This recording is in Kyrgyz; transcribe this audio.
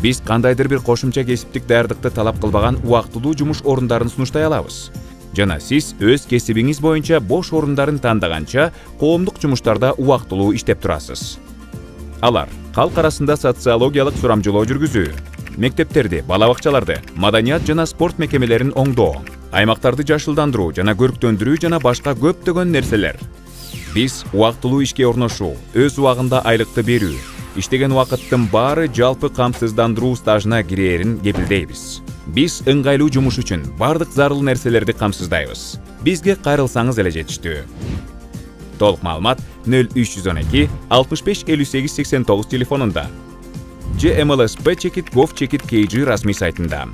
Биз кандайдыр бир кошумча кесиптик даярдыкты талап кылбаган убактылуу жумуш орундарын сунуштай алабыз. Жана сиз өз кесибиңиз боюнча бош орундарын тандаганча коомдук жумуштарда убактылуу иштеп турасыз. Алар калк арасында социологиялык сурамжылоо жүргүзүү, мектептерди, бала бакчаларды, маданият жана спорт мекемелерин оңдоо, аймактарды жашылдандыруу жана көрктөндүрүү жана башка көптөгөн нерселер. Биз убактылуу ишке орношуу, өз убагында айлыкты берүү, иштеген убакыттын баары жалпы камсыздандыруу стажына кирээрин кепилдейбиз. Биз ыңгайлуу жумуш үчүн бардык зарыл нерселерди камсыздайбыз. Бизге кайрылсаңыз эле жетиштүү. Толук маалымат 0312 65 58 89 телефонунда же MLSP.gov.kg расмий сайтында.